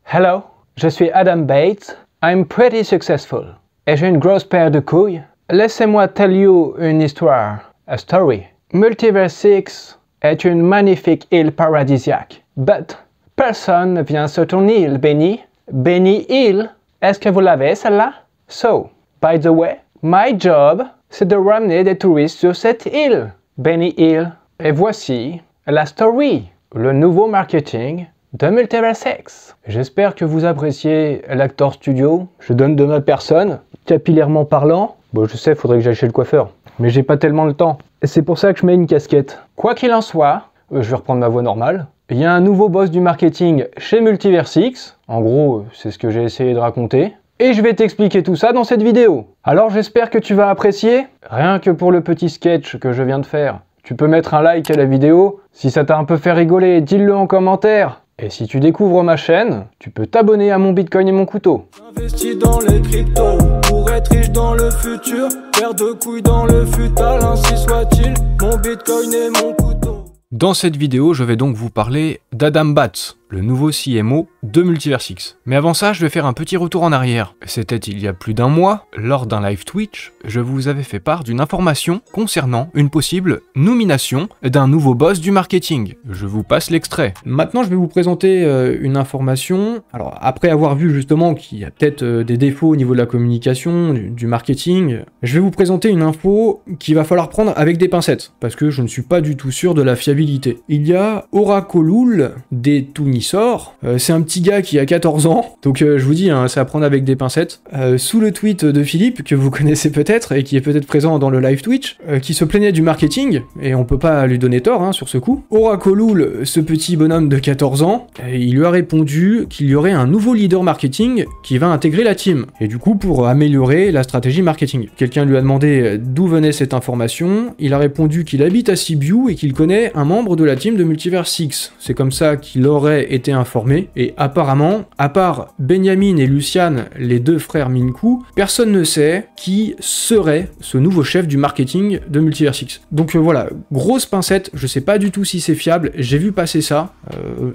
Hello, je suis Adam Bates. I'm pretty successful. Et j'ai une grosse paire de couilles. Laissez-moi tell you une histoire, a story. Multiverse 6 est une magnifique île paradisiaque. But personne ne vient sur ton île, Benny. Benny île, est-ce que vous l'avez celle-là? So, by the way, my job, c'est de ramener des touristes sur cette île, Benny île. Et voici la story, le nouveau marketing de Multiverse 6. J'espère que vous appréciez l'Actor Studio. Je donne de ma personne, capillairement parlant. Bon, je sais, faudrait que j'aille chez le coiffeur, mais j'ai pas tellement le temps. Et c'est pour ça que je mets une casquette. Quoi qu'il en soit, je vais reprendre ma voix normale. Il y a un nouveau boss du marketing chez Multiverse 6. En gros, c'est ce que j'ai essayé de raconter. Et je vais t'expliquer tout ça dans cette vidéo. Alors j'espère que tu vas apprécier. Rien que pour le petit sketch que je viens de faire. Tu peux mettre un like à la vidéo. Si ça t'a un peu fait rigoler, dis-le en commentaire. Et si tu découvres ma chaîne, tu peux t'abonner à mon Bitcoin et mon couteau. J'investis dans les cryptos pour être riche dans le futur. Paire de couilles dans le futal, ainsi soit-il. Mon Bitcoin et mon couteau. Dans cette vidéo, je vais donc vous parler d'Adam Bates, le nouveau CMO de Multiverse 6. Mais avant ça, je vais faire un petit retour en arrière. C'était il y a plus d'un mois, lors d'un live Twitch, je vous avais fait part d'une information concernant une possible nomination d'un nouveau boss du marketing. Je vous passe l'extrait. Maintenant, je vais vous présenter une information. Alors, après avoir vu justement qu'il y a peut-être des défauts au niveau de la communication, du marketing, je vais vous présenter une info qu'il va falloir prendre avec des pincettes, parce que je ne suis pas du tout sûr de la fiabilité. Il y a Oracolul des Tunissor, c'est un petit gars qui a 14 ans, donc je vous dis, hein, c'est à prendre avec des pincettes. Sous le tweet de Philippe, que vous connaissez peut-être, et qui est peut-être présent dans le live Twitch, qui se plaignait du marketing, et on peut pas lui donner tort hein, sur ce coup. Oracolul, ce petit bonhomme de 14 ans, il lui a répondu qu'il y aurait un nouveau leader marketing qui va intégrer la team, et du coup pour améliorer la stratégie marketing. Quelqu'un lui a demandé d'où venait cette information, il a répondu qu'il habite à Sibiu et qu'il connaît un membre de la team de Multiverse 6. C'est comme ça qu'il aurait été informé, et apparemment, à part Benjamin et Lucian, les deux frères Minku, personne ne sait qui serait ce nouveau chef du marketing de Multiverse 6. Donc voilà, grosse pincette, je sais pas du tout si c'est fiable, j'ai vu passer ça.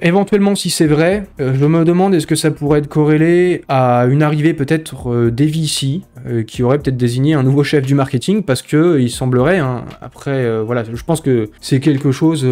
Éventuellement si c'est vrai, je me demande est-ce que ça pourrait être corrélé à une arrivée peut-être d'Evici, qui aurait peut-être désigné un nouveau chef du marketing, parce que il semblerait, hein, après, voilà, je pense que c'est quelque chose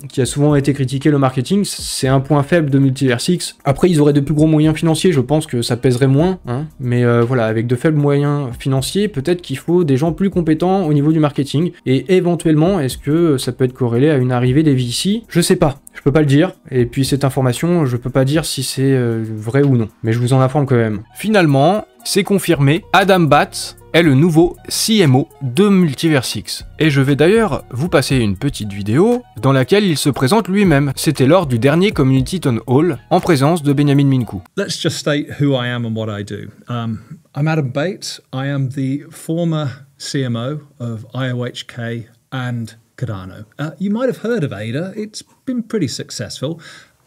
qui a souvent été critiqué, le marketing, c'est un point faible de Multiverse 6. Après, ils auraient de plus gros moyens financiers, je pense que ça pèserait moins, hein, mais voilà, avec de faibles moyens financiers, peut-être qu'il faut des gens plus compétents au niveau du marketing, et éventuellement, est-ce que ça peut être corrélé à une arrivée des VC? Je sais pas. Je peux pas le dire, et puis cette information, je peux pas dire si c'est vrai ou non, mais je vous en informe quand même. Finalement, c'est confirmé, Adam Bates est le nouveau CMO de Multiverse 6. Et je vais d'ailleurs vous passer une petite vidéo dans laquelle il se présente lui-même. C'était lors du dernier Community Town Hall, en présence de Benjamin Minku. Let's just state who I am and what I do. I'm Adam Bates. I am the former CMO of IOHK and Cardano. You might have heard of ADA. It's been pretty successful.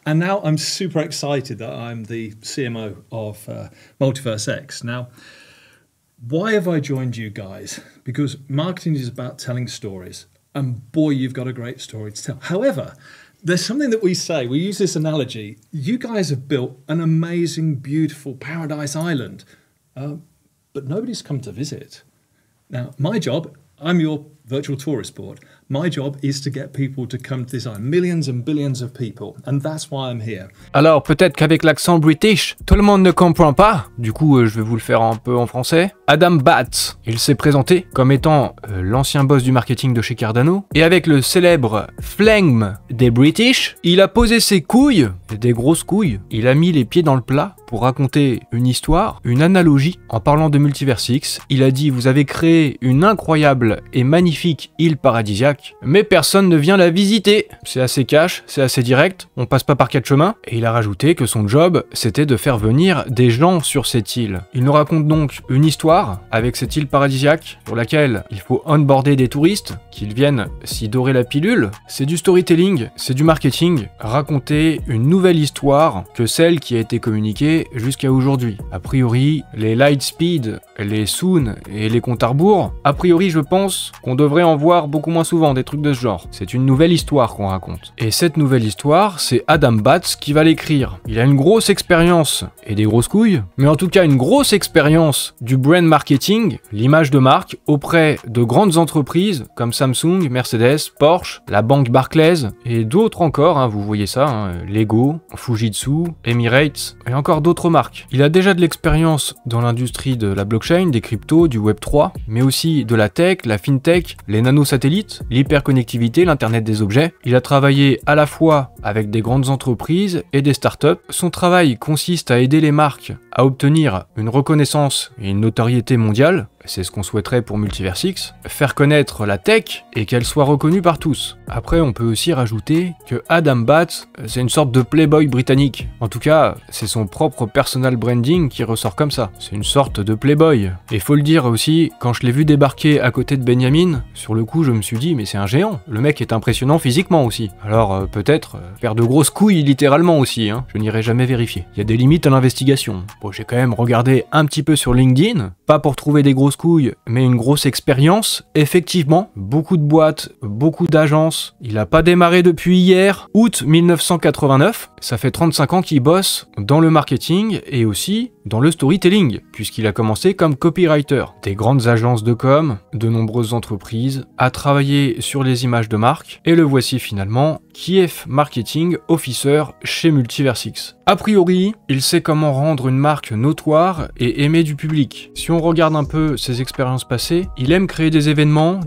And now I'm super excited that I'm the CMO of Multiverse X. Now, why have I joined you guys? Because marketing is about telling stories. And boy, you've got a great story to tell. However, there's something that we say, we use this analogy. You guys have built an amazing, beautiful paradise island, but nobody's come to visit. Now, my job, I'm your virtual tourist board. My job is to get people to come to this island. Millions and billions of people. And that's why I'm here. Alors peut-être qu'avec l'accent british, tout le monde ne comprend pas. Du coup, je vais vous le faire un peu en français. Adam Bates, il s'est présenté comme étant l'ancien boss du marketing de chez Cardano. Et avec le célèbre flegme des British, il a posé ses couilles, des grosses couilles. Il a mis les pieds dans le plat pour raconter une histoire, une analogie. En parlant de Multiverse 6, il a dit « Vous avez créé une incroyable et magnifique île paradisiaque, mais personne ne vient la visiter. » C'est assez cash, c'est assez direct, on passe pas par quatre chemins. Et il a rajouté que son job, c'était de faire venir des gens sur cette île. Il nous raconte donc une histoire avec cette île paradisiaque sur laquelle il faut onboarder des touristes, qu'ils viennent s'y dorer la pilule. C'est du storytelling, c'est du marketing, raconter une nouvelle histoire que celle qui a été communiquée jusqu'à aujourd'hui. A priori, les Lightspeed les soon et les comptes à rebours, a priori je pense qu'on devrait en voir beaucoup moins souvent des trucs de ce genre. C'est une nouvelle histoire qu'on raconte. Et cette nouvelle histoire, c'est Adam Bates qui va l'écrire. Il a une grosse expérience et des grosses couilles, mais en tout cas une grosse expérience du brand marketing, l'image de marque, auprès de grandes entreprises comme Samsung, Mercedes, Porsche, la banque Barclays et d'autres encore, hein, vous voyez ça, hein, Lego, Fujitsu, Emirates et encore d'autres marques. Il a déjà de l'expérience dans l'industrie de la blockchain, des cryptos, du Web3, mais aussi de la tech, la fintech, les nanosatellites, l'hyperconnectivité, l'internet des objets. Il a travaillé à la fois avec des grandes entreprises et des startups. Son travail consiste à aider les marques à obtenir une reconnaissance et une notoriété mondiale, c'est ce qu'on souhaiterait pour Multiversix, faire connaître la tech et qu'elle soit reconnue par tous. Après, on peut aussi rajouter que Adam Bates, c'est une sorte de playboy britannique. En tout cas, c'est son propre personal branding qui ressort comme ça. C'est une sorte de playboy. Et faut le dire aussi, quand je l'ai vu débarquer à côté de Benjamin, sur le coup, je me suis dit, mais c'est un géant. Le mec est impressionnant physiquement aussi. Alors, peut-être, faire de grosses couilles littéralement aussi, hein. Je n'irai jamais vérifier. Il y a des limites à l'investigation. Bon, j'ai quand même regardé un petit peu sur LinkedIn, pas pour trouver des grosses couilles, mais une grosse expérience. Effectivement, beaucoup de boîtes, beaucoup d'agences. Il a pas démarré depuis hier, août 1989. Ça fait 35 ans qu'il bosse dans le marketing et aussi dans le storytelling, puisqu'il a commencé comme copywriter. Des grandes agences de com, de nombreuses entreprises, a travaillé sur les images de marque, et le voici finalement, Chief Marketing Officer chez Multiversix. A priori, il sait comment rendre une marque notoire et aimée du public. Si on regarde un peu ses expériences passées, il aime créer des événements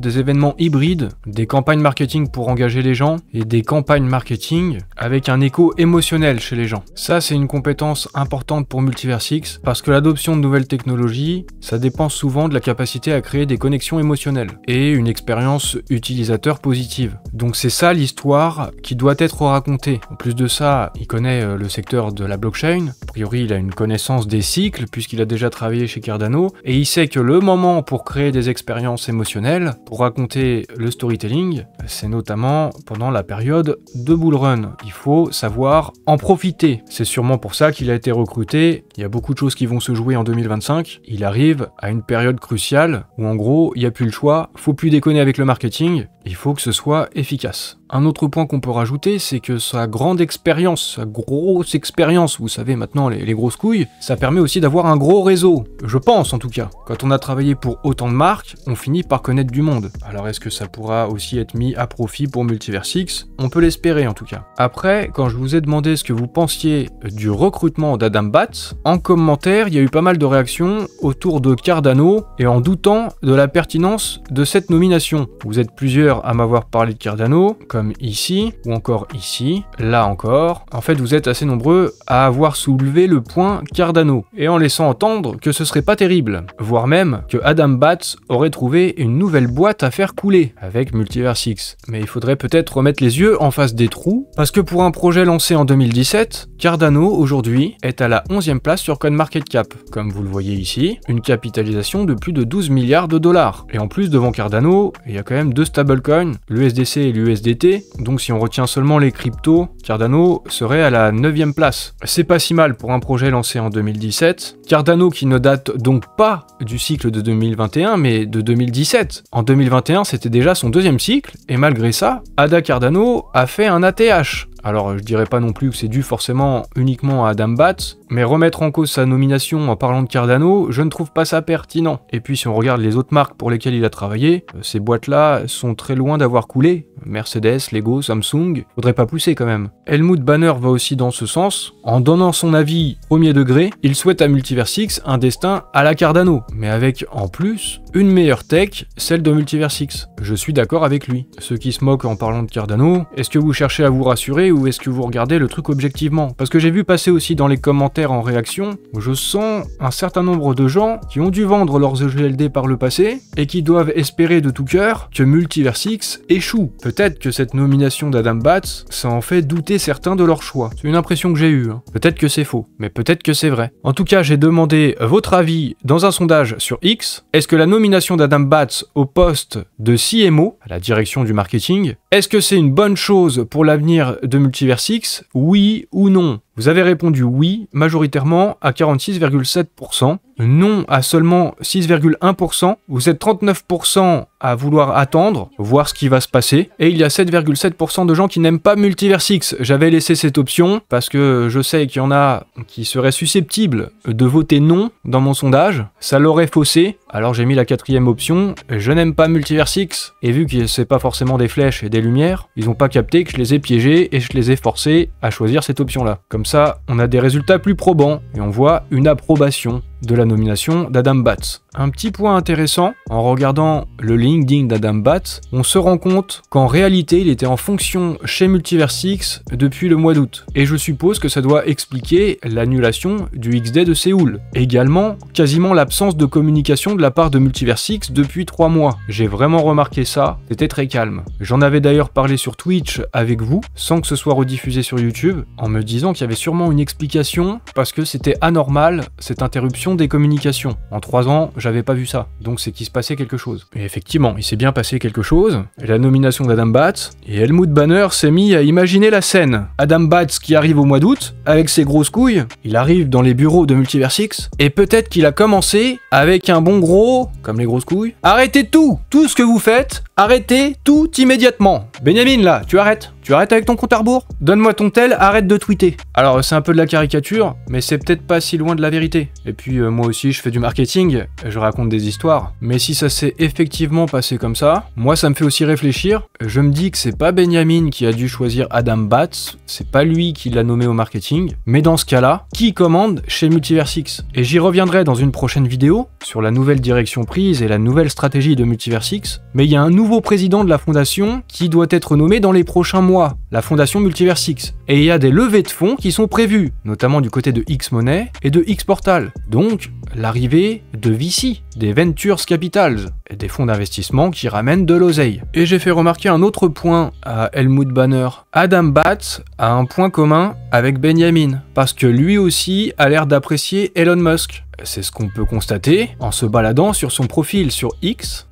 hybrides, des campagnes marketing pour engager les gens, et des campagnes marketing avec un écho émotionnel chez les gens. Ça, c'est une compétence importante pour Multiversix, parce que l'adoption de nouvelles technologies, ça dépend souvent de la capacité à créer des connexions émotionnelles, et une expérience utilisateur positive. Donc c'est ça l'histoire qui doit être racontée. En plus de ça, il connaît le secteur de la blockchain. A priori, il a une connaissance des cycles, puisqu'il a déjà travaillé chez Cardano, et il sait que le moment pour créer des expériences émotionnelles, pour raconter le storytelling, c'est notamment pendant la période de bull run. Il faut savoir en profiter. C'est sûrement pour ça qu'il a été recruté. Il y a beaucoup de choses qui vont se jouer en 2025. Il arrive à une période cruciale où en gros, il n'y a plus le choix, faut plus déconner avec le marketing, il faut que ce soit efficace. Un autre point qu'on peut rajouter, c'est que sa grande expérience, sa grosse expérience, vous savez maintenant les grosses couilles, ça permet aussi d'avoir un gros réseau. Je pense en tout cas. Quand on a travaillé pour autant de marques, on finit par connaître du monde. Alors est-ce que ça pourra aussi être mis à profit pour Multiversix? On peut l'espérer en tout cas. Après, quand je vous ai demandé ce que vous pensiez du recrutement d'Adam Bates, en commentaire, il y a eu pas mal de réactions autour de Cardano et en doutant de la pertinence de cette nomination. Vous êtes plusieurs à m'avoir parlé de Cardano, comme ici, ou encore ici, là encore. En fait, vous êtes assez nombreux à avoir soulevé le point Cardano, et en laissant entendre que ce serait pas terrible, voire même que Adam Bates aurait trouvé une nouvelle boîte à faire couler avec Multiversix. Mais il faudrait peut-être remettre les yeux en face des trous, parce que pour un projet lancé en 2017, Cardano aujourd'hui est à la 11e place sur CoinMarketCap. Comme vous le voyez ici, une capitalisation de plus de 12 milliards de dollars. Et en plus, devant Cardano, il y a quand même deux stablecoins, l'USDC et l'USDT, donc si on retient seulement les cryptos, Cardano serait à la 9e place. C'est pas si mal pour un projet lancé en 2017. Cardano qui ne date donc pas du cycle de 2021, mais de 2017. En 2021, c'était déjà son deuxième cycle, et malgré ça, Ada Cardano a fait un ATH. Alors je dirais pas non plus que c'est dû forcément uniquement à Adam Bates, mais remettre en cause sa nomination en parlant de Cardano, je ne trouve pas ça pertinent. Et puis si on regarde les autres marques pour lesquelles il a travaillé, ces boîtes-là sont très loin d'avoir coulé. Mercedes, Lego, Samsung, faudrait pas pousser quand même. Helmut Banner va aussi dans ce sens. En donnant son avis premier degré, il souhaite à Multiversix un destin à la Cardano, mais avec en plus une meilleure tech, celle de Multiversix. Je suis d'accord avec lui. Ceux qui se moquent en parlant de Cardano, est-ce que vous cherchez à vous rassurer ou est-ce que vous regardez le truc objectivement? Parce que j'ai vu passer aussi dans les commentaires en réaction, je sens un certain nombre de gens qui ont dû vendre leurs EGLD par le passé et qui doivent espérer de tout cœur que Multiversix échoue. Peut-être que cette nomination d'Adam Bates, ça en fait douter certains de leur choix. C'est une impression que j'ai eue. Peut-être que c'est faux, mais peut-être que c'est vrai. En tout cas, j'ai demandé votre avis dans un sondage sur X. Est-ce que la nomination d'Adam Bates au poste de CMO, à la direction du marketing, est-ce que c'est une bonne chose pour l'avenir de Multiversix? Oui ou non? Vous avez répondu oui, majoritairement à 46,7%. non à seulement 6,1%, vous êtes 39% à vouloir attendre, voir ce qui va se passer, et il y a 7,7% de gens qui n'aiment pas Multiversix. J'avais laissé cette option parce que je sais qu'il y en a qui seraient susceptibles de voter non dans mon sondage, ça l'aurait faussé, alors j'ai mis la 4e option, je n'aime pas Multiversix, et vu que c'est pas forcément des flèches et des lumières, ils n'ont pas capté que je les ai piégés et je les ai forcés à choisir cette option-là. Comme ça, on a des résultats plus probants, et on voit une approbation de la nomination d'Adam Batz. Un petit point intéressant, en regardant le LinkedIn d'Adam Batz, on se rend compte qu'en réalité il était en fonction chez Multiversix depuis le mois d'août. Et je suppose que ça doit expliquer l'annulation du XD de Séoul. Également, quasiment l'absence de communication de la part de Multiversix depuis 3 mois. J'ai vraiment remarqué ça, c'était très calme. J'en avais d'ailleurs parlé sur Twitch avec vous, sans que ce soit rediffusé sur YouTube, en me disant qu'il y avait sûrement une explication, parce que c'était anormal cette interruption des communications. En 3 ans, j'avais pas vu ça, donc c'est qu'il se passait quelque chose. Et effectivement, il s'est bien passé quelque chose, la nomination d'Adam Batz, et Helmut Banner s'est mis à imaginer la scène. Adam Batz qui arrive au mois d'août, avec ses grosses couilles, il arrive dans les bureaux de Multiversix, et peut-être qu'il a commencé avec un bon gros, comme les grosses couilles, arrêtez tout ce que vous faites, arrêtez tout immédiatement. Benjamin là, tu arrêtes avec ton compte à rebours? Donne-moi ton tel, arrête de tweeter. Alors c'est un peu de la caricature, mais c'est peut-être pas si loin de la vérité. Et puis moi aussi je fais du marketing, je raconte des histoires. Mais si ça s'est effectivement passé comme ça, moi ça me fait aussi réfléchir. Je me dis que c'est pas Benjamin qui a dû choisir Adam Batz, c'est pas lui qui l'a nommé au marketing, mais dans ce cas-là, qui commande chez Multiversix? Et j'y reviendrai dans une prochaine vidéo sur la nouvelle direction prise et la nouvelle stratégie de Multiversix. Mais il y a un nouveau président de la fondation qui doit être nommé dans les prochains mois. La fondation Multiversix. Et il y a des levées de fonds qui sont prévues, notamment du côté de X-Money et de X-Portal. Donc, l'arrivée de VC, des Ventures Capitals, et des fonds d'investissement qui ramènent de l'oseille. Et j'ai fait remarquer un autre point à Helmut Banner. Adam Batz a un point commun avec Benjamin, parce que lui aussi a l'air d'apprécier Elon Musk. C'est ce qu'on peut constater en se baladant sur son profil sur X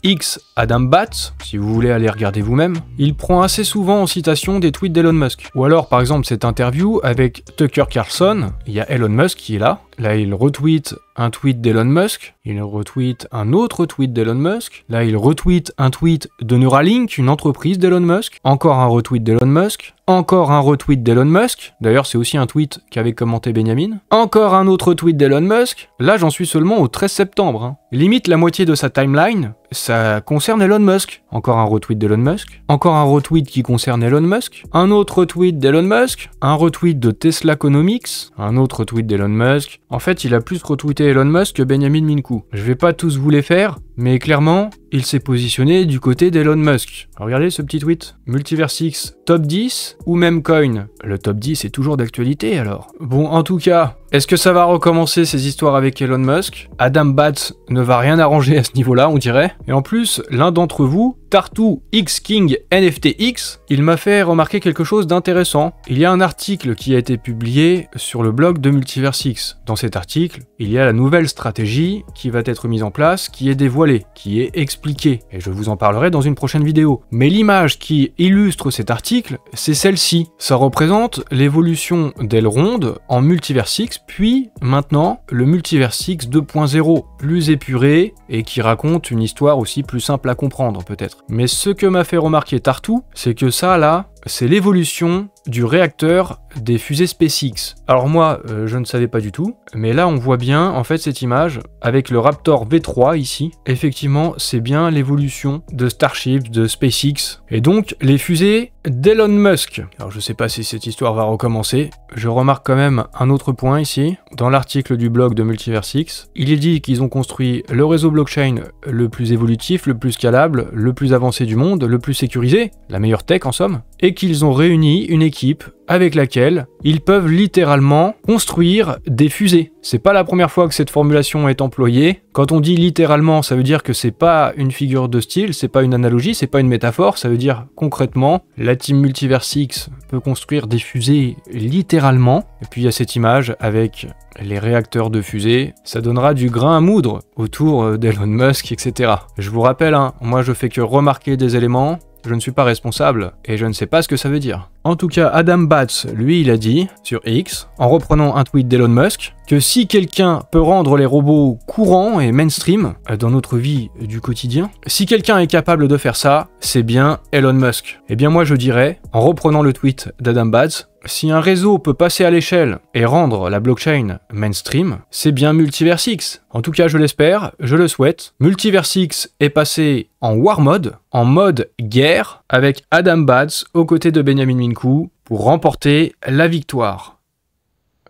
Adam Batz, si vous voulez aller regarder vous-même. Il prend assez souvent en citation des tweets d'Elon Musk. Ou alors par exemple cette interview avec Tucker Carlson, il y a Elon Musk qui est là. Là il retweet un tweet d'Elon Musk, il retweet un autre tweet d'Elon Musk, là il retweet un tweet de Neuralink, une entreprise d'Elon Musk, encore un retweet d'Elon Musk, encore un retweet d'Elon Musk, d'ailleurs c'est aussi un tweet qu'avait commenté Benjamin, encore un autre tweet d'Elon Musk, là j'en suis seulement au 13 septembre, hein. Limite la moitié de sa timeline, ça concerne Elon Musk. Encore un retweet d'Elon Musk, encore un retweet qui concerne Elon Musk, un autre retweet d'Elon Musk, un retweet de Tesla Economics, un autre retweet d'Elon Musk. En fait, il a plus retweeté Elon Musk que Benjamin Minkou. Je vais pas tous vous les faire, mais clairement, il s'est positionné du côté d'Elon Musk. Alors regardez ce petit tweet. Multiversix top 10 ou même coin. Le top 10 est toujours d'actualité alors. Bon, en tout cas, est-ce que ça va recommencer ces histoires avec Elon Musk? Adam Batz ne va rien arranger à ce niveau-là, on dirait. Et en plus, l'un d'entre vous, Tartou X King NFTX, il m'a fait remarquer quelque chose d'intéressant. Il y a un article qui a été publié sur le blog de Multiversix. Dans cet article, il y a la nouvelle stratégie qui va être mise en place, qui est dévoilée, qui est expliquée. Et je vous en parlerai dans une prochaine vidéo. Mais l'image qui illustre cet article, c'est celle-ci. Ça représente l'évolution d'Elrond en Multiversix, puis maintenant le Multiversix 2.0, plus épuré et qui raconte une histoire aussi plus simple à comprendre peut-être. Mais ce que m'a fait remarquer Tartou, c'est que ça là, c'est l'évolution du réacteur des fusées SpaceX. Alors moi, je ne savais pas du tout, mais là on voit bien en fait cette image avec le Raptor V3 ici. Effectivement, c'est bien l'évolution de Starship, de SpaceX, et donc les fusées d'Elon Musk. Alors je sais pas si cette histoire va recommencer, je remarque quand même un autre point ici, dans l'article du blog de Multiversix, il est dit qu'ils ont construit le réseau blockchain le plus évolutif, le plus scalable, le plus avancé du monde, le plus sécurisé, la meilleure tech en somme, et qu'ils ont réuni une équipe avec laquelle ils peuvent littéralement construire des fusées. C'est pas la première fois que cette formulation est employée. Quand on dit littéralement, ça veut dire que c'est pas une figure de style, c'est pas une analogie, c'est pas une métaphore, ça veut dire concrètement, la team Multiversix peut construire des fusées littéralement. Et puis il y a cette image avec les réacteurs de fusée, ça donnera du grain à moudre autour d'Elon Musk, etc. Je vous rappelle, hein, moi je fais que remarquer des éléments, je ne suis pas responsable et je ne sais pas ce que ça veut dire. En tout cas, Adam Bates, lui, il a dit, sur X, en reprenant un tweet d'Elon Musk, que si quelqu'un peut rendre les robots courants et mainstream dans notre vie du quotidien, si quelqu'un est capable de faire ça, c'est bien Elon Musk. Eh bien moi je dirais, en reprenant le tweet d'Adam Bates, si un réseau peut passer à l'échelle et rendre la blockchain mainstream, c'est bien Multiversix. En tout cas, je l'espère, je le souhaite. Multiversix est passé en war mode, en mode guerre, avec Adam Bates aux côtés de Benjamin Minkou pour remporter la victoire.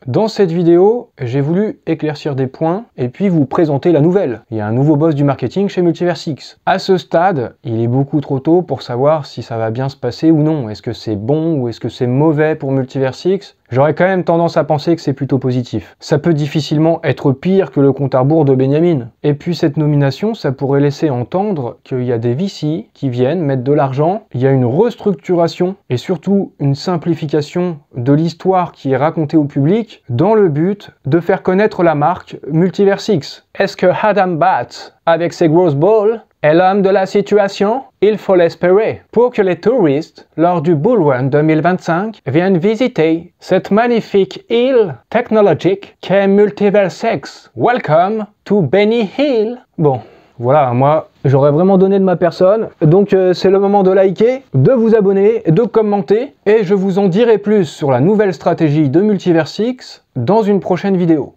Dans cette vidéo, j'ai voulu éclaircir des points et puis vous présenter la nouvelle. Il y a un nouveau boss du marketing chez Multiversix. À ce stade, il est beaucoup trop tôt pour savoir si ça va bien se passer ou non. Est-ce que c'est bon ou est-ce que c'est mauvais pour Multiversix? J'aurais quand même tendance à penser que c'est plutôt positif. Ça peut difficilement être pire que le compte à rebours de Benjamin. Et puis cette nomination, ça pourrait laisser entendre qu'il y a des VC qui viennent mettre de l'argent, il y a une restructuration et surtout une simplification de l'histoire qui est racontée au public dans le but de faire connaître la marque Multiversix. Est-ce que Adam Bates, avec ses grosses balls, est l'homme de la situation? Il faut l'espérer, pour que les touristes, lors du Bull Run 2025, viennent visiter cette magnifique île technologique qu'est Multiversix. Welcome to Benny Hill. Bon, voilà, moi, j'aurais vraiment donné de ma personne, donc c'est le moment de liker, de vous abonner, de commenter, et je vous en dirai plus sur la nouvelle stratégie de Multiversix dans une prochaine vidéo.